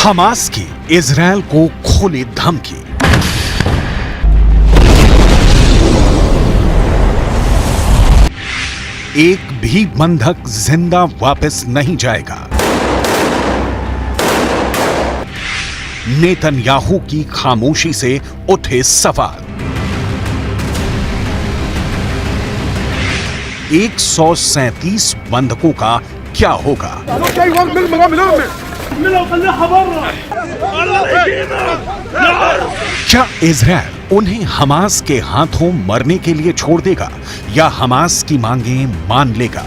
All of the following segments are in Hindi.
हमास की इजरायल को खुली धमकी। एक भी बंधक जिंदा वापस नहीं जाएगा। नेतन्याहू की खामोशी से उठे सवाल। 137 बंधकों का क्या होगा? क्या इजरायल उन्हें हमास के हाथों मरने के लिए छोड़ देगा या हमास की मांगें मान लेगा?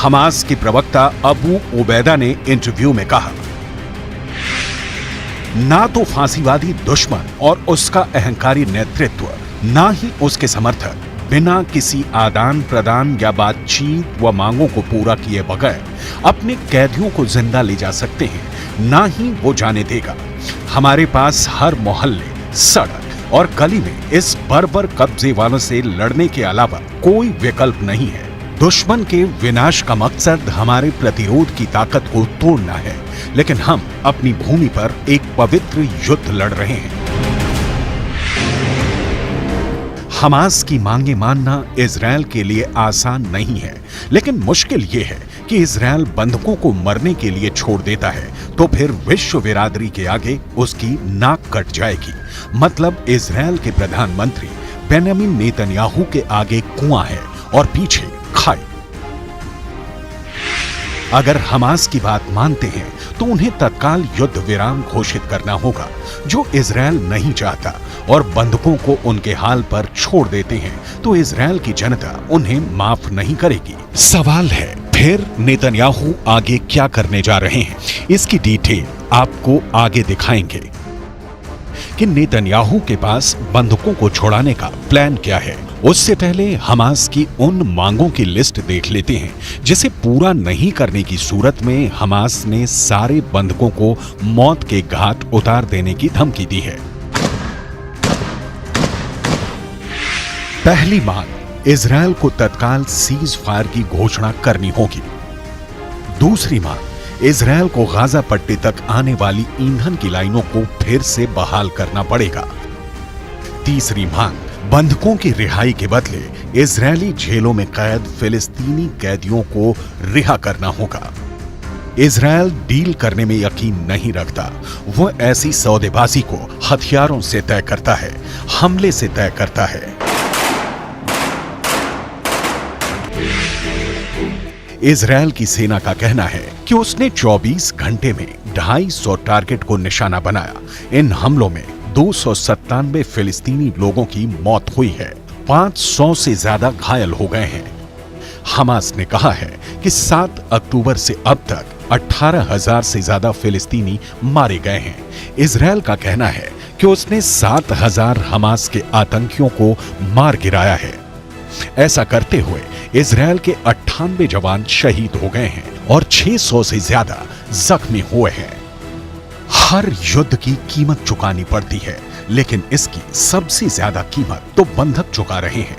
हमास के प्रवक्ता अबू उबैदा ने इंटरव्यू में कहा, ना तो फांसीवादी दुश्मन और उसका अहंकारी नेतृत्व, ना ही उसके समर्थक बिना किसी आदान प्रदान या बातचीत व मांगों को पूरा किए बगैर अपने कैदियों को जिंदा ले जा सकते हैं, ना ही वो जाने देगा। हमारे पास हर मोहल्ले, सड़क और गली में इस बर्बर कब्जे वालों से लड़ने के अलावा कोई विकल्प नहीं है। दुश्मन के विनाश का मकसद हमारे प्रतिरोध की ताकत को तोड़ना है, लेकिन हम अपनी भूमि पर एक पवित्र युद्ध लड़ रहे हैं। हमास की मांगे मानना इजरायल के लिए आसान नहीं है, लेकिन मुश्किल यह है कि इजरायल बंधकों को मरने के लिए छोड़ देता है तो फिर विश्व बिरादरी के आगे उसकी नाक कट जाएगी। मतलब इजरायल के प्रधानमंत्री बेंयामिन नेतन्याहू के आगे कुआं है और पीछे खाई। अगर हमास की बात मानते हैं तो उन्हें तत्काल युद्ध विराम घोषित करना होगा, जो इजरायल नहीं चाहता, और बंधकों को उनके हाल पर छोड़ देते हैं तो इजरायल की जनता उन्हें माफ नहीं करेगी। सवाल है, फिर नेतन्याहू आगे क्या करने जा रहे हैं? इसकी डिटेल आपको आगे दिखाएंगे कि नेतन्याहू के पास बंधकों को छुड़ाने का प्लान क्या है। उससे पहले हमास की उन मांगों की लिस्ट देख लेते हैं जिसे पूरा नहीं करने की सूरत में हमास ने सारे बंधकों को मौत के घाट उतार देने की धमकी दी है। पहली मांग, इजरायल को तत्काल सीज फायर की घोषणा करनी होगी। दूसरी मांग, इजरायल को गाजा पट्टी तक आने वाली ईंधन की लाइनों को फिर से बहाल करना पड़ेगा। तीसरी मांग, बंधकों की रिहाई के बदले इजरायली जेलों में कैद फिलिस्तीनी कैदियों को रिहा करना होगा। इजरायल डील करने में यकीन नहीं रखता। वह ऐसी सौदेबाजी को हथियारों से तय करता है, हमले से तय करता है। इजरायल की सेना का कहना है कि उसने 24 घंटे में 250 टारगेट को निशाना बनाया। इन हमलों में 297 फिलिस्तीनी लोगों की मौत हुई है, 500 से ज्यादा घायल हो गए हैं। हमास ने कहा है कि 7 अक्टूबर से अब तक 18,000 से ज्यादा फिलिस्तीनी मारे गए हैं। इजरायल का कहना है कि उसने 7,000 हमास के आतंकियों को मार गिराया है। ऐसा करते हुए इजरायल के 98 जवान शहीद हो गए हैं और 600 से ज्यादा जख्मी हुए हैं। हर युद्ध की कीमत चुकानी पड़ती है, लेकिन इसकी सबसे ज्यादा कीमत तो बंधक चुका रहे हैं।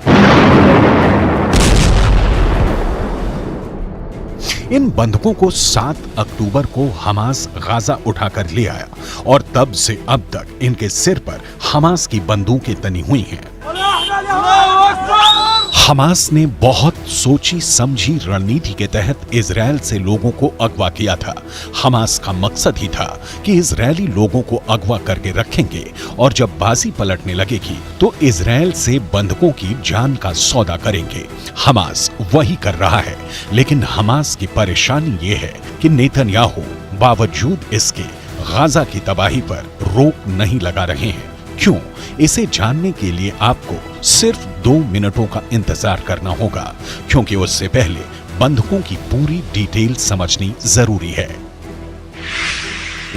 इन बंधकों को 7 अक्टूबर को हमास गाजा उठाकर ले आया और तब से अब तक इनके सिर पर हमास की बंदूकें तनी हुई हैं। हमास ने बहुत सोची समझी रणनीति के तहत इजरायल से लोगों को अगवा किया था। हमास का मकसद ही था कि इजरायली लोगों को अगवा करके रखेंगे और जब बाजी पलटने लगेगी तो इजरायल से बंधकों की जान का सौदा करेंगे। हमास वही कर रहा है, लेकिन हमास की परेशानी ये है कि नेतन्याहू बावजूद इसके गाजा की तबाही पर रोक नहीं लगा रहे हैं। क्यों? इसे जानने के लिए आपको सिर्फ 2 मिनटों का इंतजार करना होगा, क्योंकि उससे पहले बंधकों की पूरी डिटेल समझनी जरूरी है।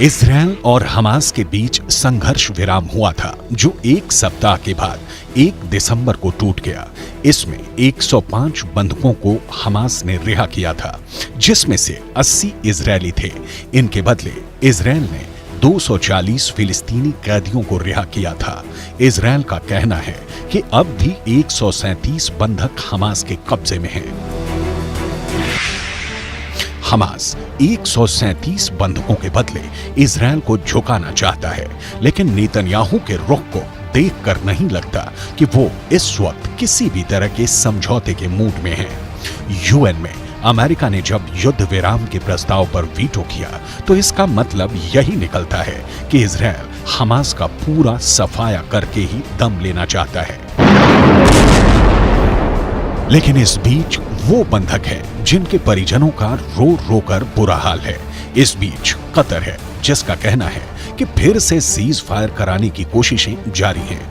इजरायल और हमास के बीच संघर्ष विराम हुआ था, जो 1 सप्ताह के बाद 1 दिसंबर को टूट गया। इसमें 105 बंधकों को हमास ने रिहा किया था, जिसमें से 80 इजरायली थे। इनके बदले इजरायल ने 240 फिलिस्तीनी कैदियों को रिहा किया था। इजरायल का कहना है कि अब भी 137 बंधक हमास के कब्जे में हैं। हमास 137 बंधकों के बदले इजरायल को झुकाना चाहता है, लेकिन नेतन्याहू के रुख को देखकर नहीं लगता कि वो इस वक्त किसी भी तरह के समझौते के मूड में है। यूएन में अमेरिका ने जब युद्ध विराम के प्रस्ताव पर वीटो किया तो इसका मतलब यही निकलता है कि इजरायल हमास का पूरा सफाया करके ही दम लेना चाहता है। लेकिन इस बीच वो बंधक है जिनके परिजनों का रो रो कर बुरा हाल है। इस बीच कतर है जिसका कहना है कि फिर से सीज फायर कराने की कोशिशें जारी हैं।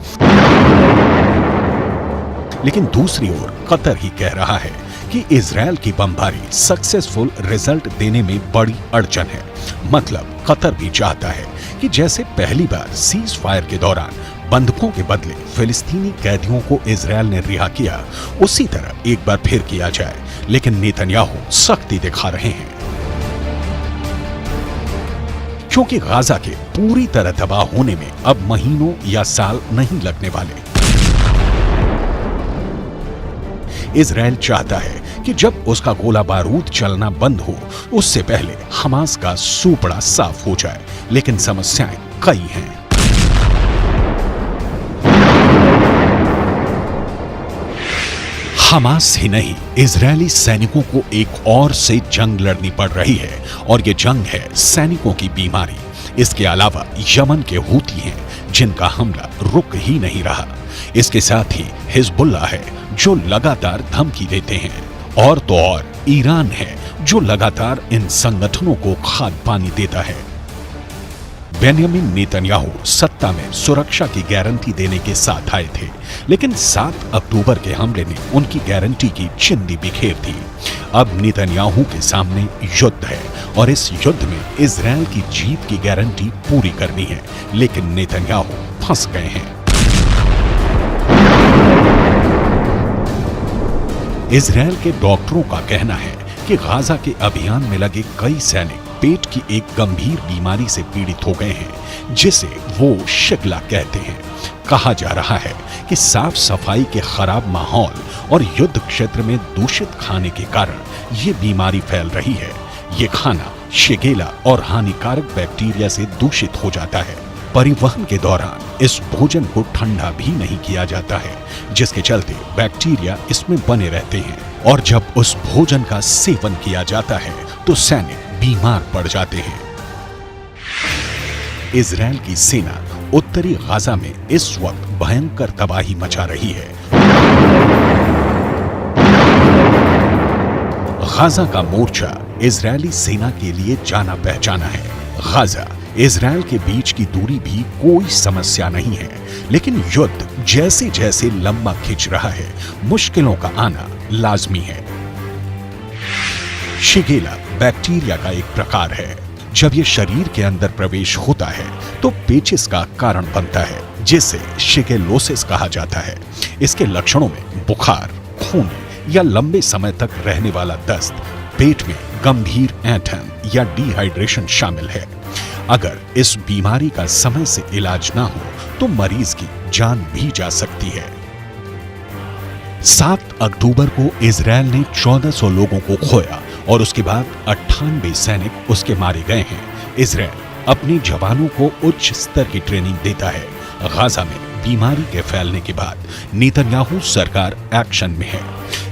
लेकिन दूसरी ओर कतर ही कह रहा है कि इजरायल की बमबारी सक्सेसफुल रिजल्ट देने में बड़ी अड़चन है। मतलब कतर भी चाहता है कि जैसे पहली बार सीज फायर के दौरान बंधकों के बदले फिलिस्तीनी कैदियों को इजरायल ने रिहा किया, उसी तरह एक बार फिर किया जाए। लेकिन नेतन्याहू सख्ती दिखा रहे हैं, क्योंकि गाजा के पूरी तरह तबाह होने में अब महीनों या साल नहीं लगने वाले। इजरायल चाहता है कि जब उसका गोला बारूद चलना बंद हो उससे पहले हमास का सूपड़ा साफ हो जाए, लेकिन समस्याएं कई हैं। हमास ही नहीं, इजरायली सैनिकों को एक और से जंग लड़नी पड़ रही है, और ये जंग है सैनिकों की बीमारी। इसके अलावा यमन के हूती हैं जिनका हमला रुक ही नहीं रहा। इसके साथ ही हिजबुल्लाह है जो लगातार धमकी देते हैं, और तो और ईरान है जो लगातार इन संगठनों को खाद पानी देता है। बेंयामिन नेतन्याहू सत्ता में सुरक्षा की गारंटी देने के साथ आए थे, लेकिन 7 अक्टूबर के हमले ने उनकी गारंटी की चिंदी बिखेर दी। अब नेतन्याहू के सामने युद्ध है, और इस युद्ध में इजरायल की जीत की गारंटी पूरी करनी है, लेकिन नेतन्याहू फंस गए हैं। इजरायल के डॉक्टरों का कहना है कि गाजा के अभियान में लगे कई सैनिक पेट की एक गंभीर बीमारी से पीड़ित हो गए हैं, जिसे वो शिगला कहते हैं। कहा जा रहा है कि साफ सफाई के खराब माहौल और युद्ध क्षेत्र में दूषित खाने के कारण ये बीमारी फैल रही है। ये खाना शिगेला और हानिकारक बैक्टीरिया से दूषित हो जाता है। परिवहन के दौरान इस भोजन को ठंडा भी नहीं किया जाता है, जिसके चलते बैक्टीरिया इसमें बने रहते हैं, और जब उस भोजन का सेवन किया जाता है तो सैनिक बीमार पड़ जाते हैं। इजरायल की सेना उत्तरी गाजा में इस वक्त भयंकर तबाही मचा रही है। गाजा का मोर्चा इजरायली सेना के लिए जाना पहचाना है। गाजा इजरायल के बीच की दूरी भी कोई समस्या नहीं है, लेकिन युद्ध जैसे जैसे लंबा खिंच रहा है, मुश्किलों का आना लाजमी है। शिगेला बैक्टीरिया का एक प्रकार है। जब यह शरीर के अंदर प्रवेश होता है तो पेचिस का कारण बनता है, जिसे शिगेलोसिस कहा जाता है। इसके लक्षणों में बुखार, खून या लंबे समय तक रहने वाला दस्त, पेट में गंभीर ऐंठन या डिहाइड्रेशन शामिल है। अगर इस बीमारी का समय से इलाज ना हो तो मरीज की जान भी जा सकती है। 7 अक्टूबर को इजरायल ने 1400 लोगों को खोया, और उसके बाद 98 सैनिक उसके मारे गए हैं। इजरायल अपने जवानों को उच्च स्तर की ट्रेनिंग देता है। गाजा में बीमारी के फैलने के बाद नेतन्याहू सरकार एक्शन में है।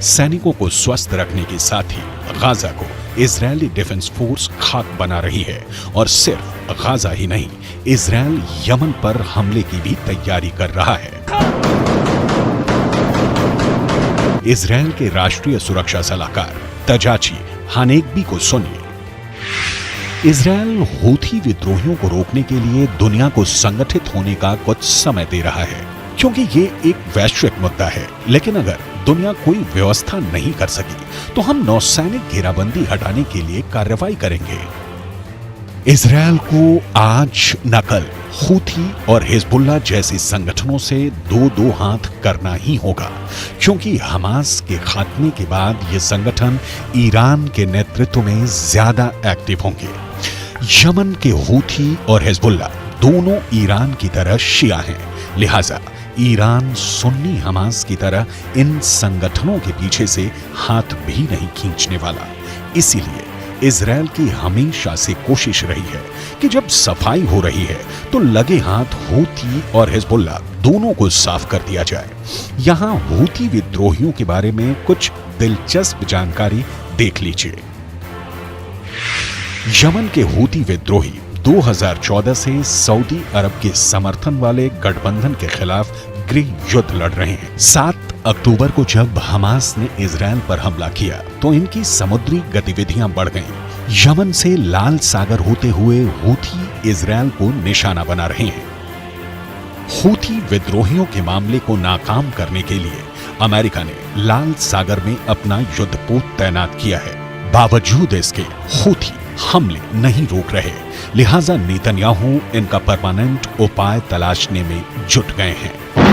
सैनिकों को स्वस्थ रखने के साथ ही गाजा को इजरायली डिफेंस फोर्स खाक बना रही है, और सिर्फ गाजा ही नहीं, इजरायल यमन पर हमले की भी तैयारी कर रहा है। इजरायल के राष्ट्रीय सुरक्षा सलाहकार तजाची हानेगबी को सुनिए। इजरायल हूथी विद्रोहियों को रोकने के लिए दुनिया को संगठित होने का कुछ समय दे रहा है, क्योंकि ये एक वैश्विक मुद्दा है। लेकिन अगर दुनिया कोई व्यवस्था नहीं कर सकी तो हम नौसैनिक घेराबंदी हटाने के लिए कार्रवाई करेंगे। इजरायल को आज न कल हूथी और हिजबुल्लाह जैसे संगठनों से दो हाथ करना ही होगा, क्योंकि हमास के खात्मे के बाद ये संगठन ईरान के नेतृत्व में ज्यादा एक्टिव होंगे। यमन के हूथी और हिजबुल्लाह दोनों ईरान की तरह शिया हैं, लिहाजा ईरान सुन्नी हमास की तरह इन संगठनों के पीछे से हाथ भी नहीं खींचने वाला। इसीलिए इजराइल की हमेशा से कोशिश रही है कि जब सफाई हो रही है तो लगे हाथ हूथी और हिजबुल्लाह दोनों को साफ कर दिया जाए। यहाँ हूथी विद्रोहियों के बारे में कुछ दिलचस्प जानकारी देख लीजिए। यमन के हूथी विद्रोही 2014 से सऊदी अरब के समर्थन वाले गठबंधन के खिलाफ गृह युद्ध लड़ रहे हैं। 7 अक्टूबर को जब हमास ने इजराइल पर हमला किया तो इनकी समुद्री गतिविधियां बढ़ गईं। यमन से लाल सागर होते हुए हूथी इजराइल को निशाना बना रहे हैं। हूथी विद्रोहियों के मामले को नाकाम करने के लिए अमेरिका ने लाल सागर में अपना युद्धपोत तैनात किया है। बावजूद इसके हूथी हमले नहीं रोक रहे, लिहाजा नेतन्याहू इनका परमानेंट उपाय तलाशने में जुट गए हैं।